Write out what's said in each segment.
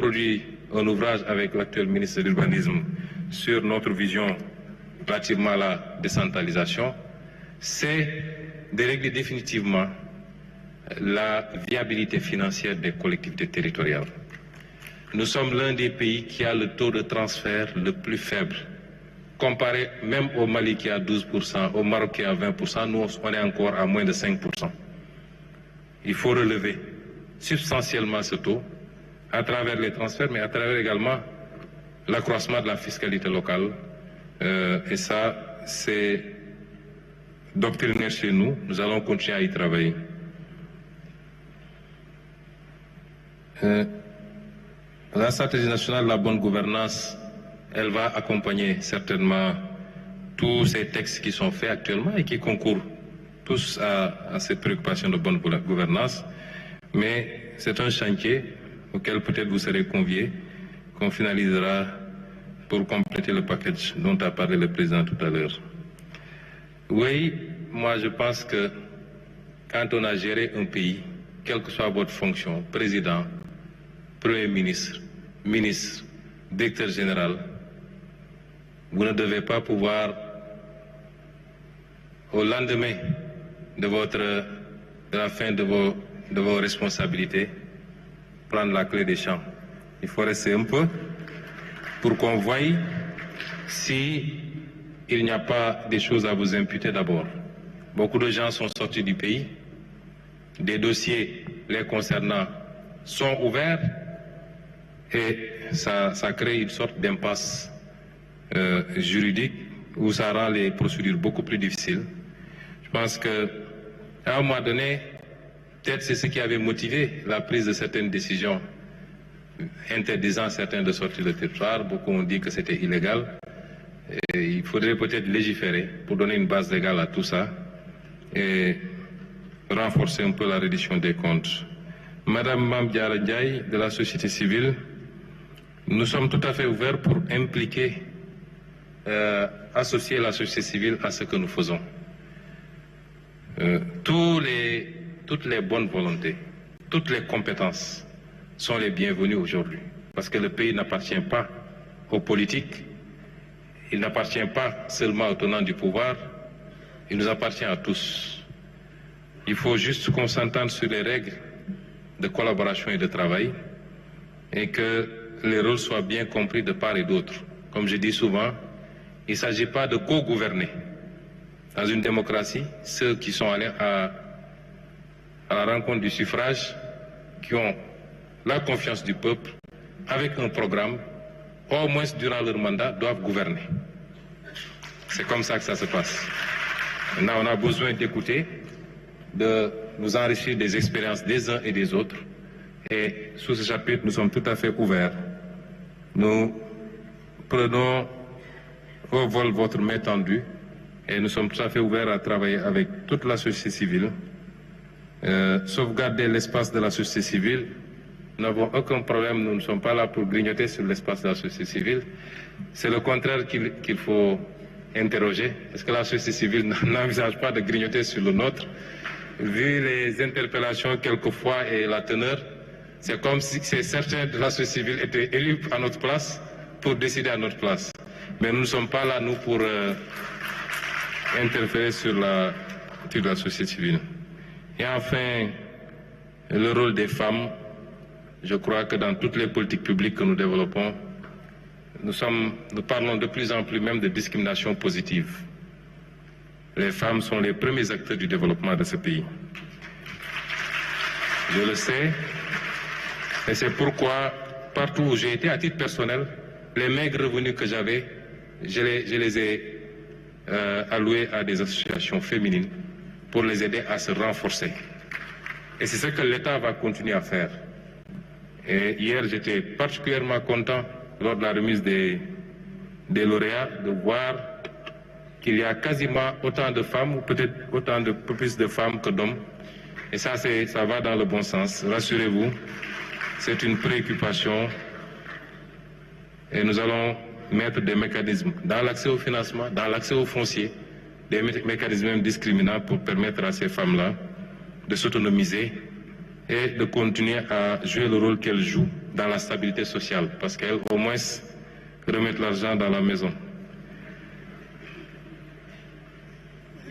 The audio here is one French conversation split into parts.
produit un ouvrage avec l'actuel ministre de l'Urbanisme sur notre vision relativement à la décentralisation, c'est de régler définitivement la viabilité financière des collectivités territoriales. Nous sommes l'un des pays qui a le taux de transfert le plus faible. Comparé même au Mali qui a 12%, au Maroc qui a 20%, nous on est encore à moins de 5%. Il faut relever substantiellement ce taux à travers les transferts, mais à travers également l'accroissement de la fiscalité locale. Et ça, c'est doctrinaire chez nous. Nous allons continuer à y travailler. La stratégie nationale de la bonne gouvernance, elle va accompagner certainement tous ces textes qui sont faits actuellement et qui concourent tous à cette préoccupation de bonne gouvernance. Mais c'est un chantier auquel peut-être vous serez conviés, qu'on finalisera pour compléter le package dont a parlé le président tout à l'heure. Oui, moi je pense que quand on a géré un pays, quelle que soit votre fonction, président, Premier ministre, ministre, directeur général, vous ne devez pas pouvoir, au lendemain de la fin de vos responsabilités, prendre la clé des champs. Il faut rester un peu pour qu'on voie si il n'y a pas des choses à vous imputer d'abord. Beaucoup de gens sont sortis du pays, des dossiers les concernant sont ouverts et ça crée une sorte d'impasse juridique où ça rend les procédures beaucoup plus difficiles. Je pense qu'à un moment donné, peut-être c'est ce qui avait motivé la prise de certaines décisions interdisant à certains de sortir du territoire. Beaucoup ont dit que c'était illégal. Et il faudrait peut-être légiférer pour donner une base légale à tout ça et renforcer un peu la reddition des comptes. Madame Mamdiara Ndiaye de la société civile, nous sommes tout à fait ouverts pour impliquer, associer la société civile à ce que nous faisons. Toutes les bonnes volontés, toutes les compétences sont les bienvenues aujourd'hui. Parce que le pays n'appartient pas aux politiques, il n'appartient pas seulement aux tenants du pouvoir, il nous appartient à tous. Il faut juste qu'on s'entende sur les règles de collaboration et de travail et que les rôles soient bien compris de part et d'autre. Comme je dis souvent, il ne s'agit pas de co-gouverner. Dans une démocratie, ceux qui sont allés à la rencontre du suffrage, qui ont la confiance du peuple, avec un programme, au moins durant leur mandat, doivent gouverner. C'est comme ça que ça se passe. Maintenant, on a besoin d'écouter, de nous enrichir des expériences des uns et des autres. Et sous ce chapitre, nous sommes tout à fait ouverts. Nous prenons au vol votre main tendue et nous sommes tout à fait ouverts à travailler avec toute la société civile. Sauvegarder l'espace de la société civile, nous n'avons aucun problème, nous ne sommes pas là pour grignoter sur l'espace de la société civile. C'est le contraire qu'il faut interroger. Est-ce que la société civile n'envisage pas de grignoter sur le nôtre? Vu les interpellations quelquefois et la teneur, c'est comme si certains de la société civile étaient élus à notre place pour décider à notre place. Mais nous ne sommes pas là, nous, pour interférer sur la société civile. Et enfin, le rôle des femmes. Je crois que dans toutes les politiques publiques que nous développons, nous parlons de plus en plus même de discrimination positive. Les femmes sont les premiers acteurs du développement de ce pays. Je le sais, et c'est pourquoi, partout où j'ai été, à titre personnel, les maigres revenus que j'avais, je les ai alloués à des associations féminines pour les aider à se renforcer. Et c'est ce que l'État va continuer à faire. Et hier, j'étais particulièrement content, lors de la remise des lauréats, de voir qu'il y a quasiment autant de femmes, ou peut-être autant de plus de femmes que d'hommes. Et ça va dans le bon sens. Rassurez-vous, c'est une préoccupation. Et nous allons mettre des mécanismes dans l'accès au financement, dans l'accès au foncier, des mécanismes discriminants pour permettre à ces femmes-là de s'autonomiser et de continuer à jouer le rôle qu'elles jouent dans la stabilité sociale, parce qu'elles, au moins, remettent l'argent dans la maison.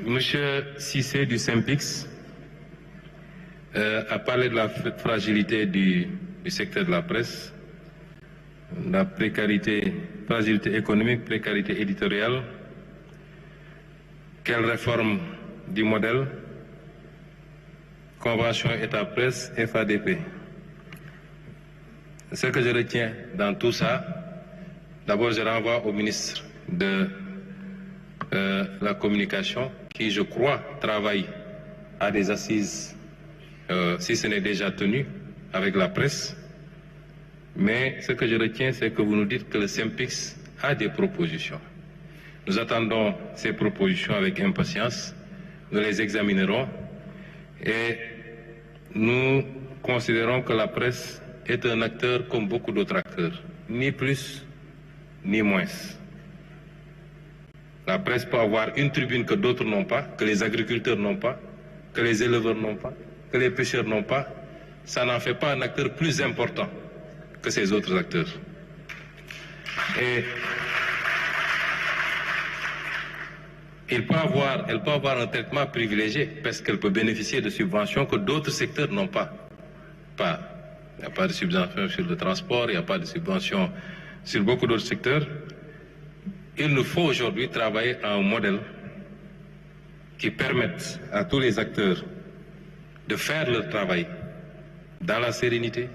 Monsieur Cissé du Synpics a parlé de la fragilité du secteur de la presse, la précarité, fragilité économique, précarité éditoriale. Quelle réforme du modèle? Convention État-Presse, FADP. Ce que je retiens dans tout ça, d'abord je renvoie au ministre de la Communication qui, je crois, travaille à des assises, si ce n'est déjà tenu, avec la presse. Mais ce que je retiens, c'est que vous nous dites que le Synpics a des propositions. Nous attendons ces propositions avec impatience, nous les examinerons et nous considérons que la presse est un acteur comme beaucoup d'autres acteurs, ni plus ni moins. La presse peut avoir une tribune que d'autres n'ont pas, que les agriculteurs n'ont pas, que les éleveurs n'ont pas, que les pêcheurs n'ont pas. Ça n'en fait pas un acteur plus important que ces autres acteurs. Et elle peut avoir un traitement privilégié parce qu'elle peut bénéficier de subventions que d'autres secteurs n'ont pas. Il n'y a pas de subventions sur le transport, il n'y a pas de subventions sur beaucoup d'autres secteurs. Il nous faut aujourd'hui travailler à un modèle qui permette à tous les acteurs de faire leur travail dans la sérénité,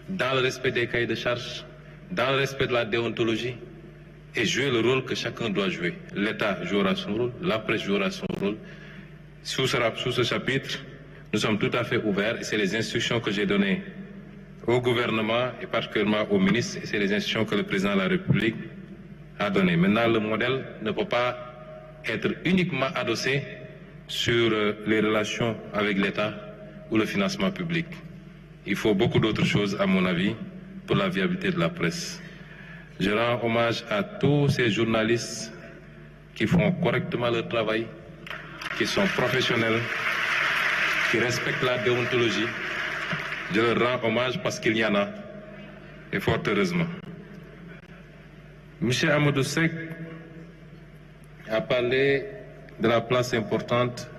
dans le respect des cahiers de charges, dans le respect de la déontologie et jouer le rôle que chacun doit jouer. L'État jouera son rôle, la presse jouera son rôle. Sous ce chapitre, nous sommes tout à fait ouverts et c'est les instructions que j'ai données au gouvernement et particulièrement au ministre et c'est les instructions que le président de la République a données. Maintenant, le modèle ne peut pas être uniquement adossé sur les relations avec l'État ou le financement public. Il faut beaucoup d'autres choses, à mon avis, pour la viabilité de la presse. Je rends hommage à tous ces journalistes qui font correctement leur travail, qui sont professionnels, qui respectent la déontologie. Je leur rends hommage parce qu'il y en a, et fort heureusement. M. Amadou Seck a parlé de la place importante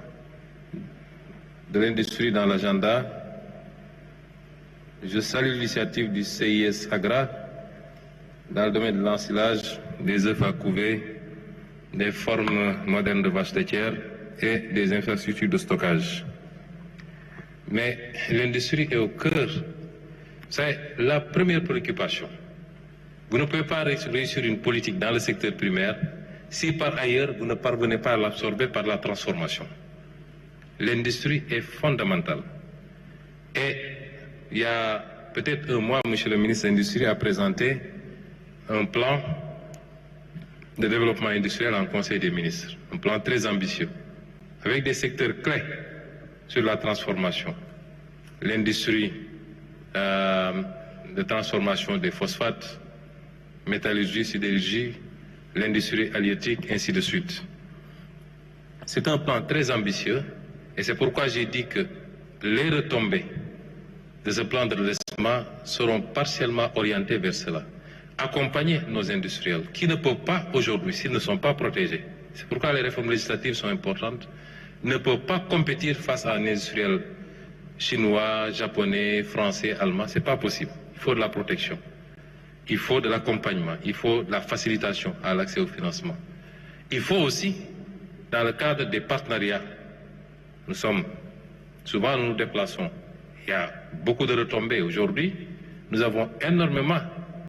de l'industrie dans l'agenda. Je salue l'initiative du CIS Agra dans le domaine de l'ensilage, des œufs à couver, des formes modernes de vaches laitières et des infrastructures de stockage. Mais l'industrie est au cœur. C'est la première préoccupation. Vous ne pouvez pas réussir une politique dans le secteur primaire si par ailleurs vous ne parvenez pas à l'absorber par la transformation. L'industrie est fondamentale. Et il y a peut-être un mois, Monsieur le ministre de l'Industrie a présenté un plan de développement industriel en Conseil des ministres. Un plan très ambitieux, avec des secteurs clés sur la transformation. L'industrie de transformation des phosphates, métallurgie, sidérurgie, l'industrie halieutique, ainsi de suite. C'est un plan très ambitieux et c'est pourquoi j'ai dit que les retombées de ce plan de redressement seront partiellement orientées vers cela. Accompagner nos industriels qui ne peuvent pas aujourd'hui, s'ils ne sont pas protégés, c'est pourquoi les réformes législatives sont importantes, ne peuvent pas compétir face à un industriel chinois, japonais, français, allemand. Ce n'est pas possible. Il faut de la protection. Il faut de l'accompagnement. Il faut de la facilitation à l'accès au financement. Il faut aussi, dans le cadre des partenariats, souvent nous nous déplaçons. Il y a beaucoup de retombées. Aujourd'hui, nous avons énormément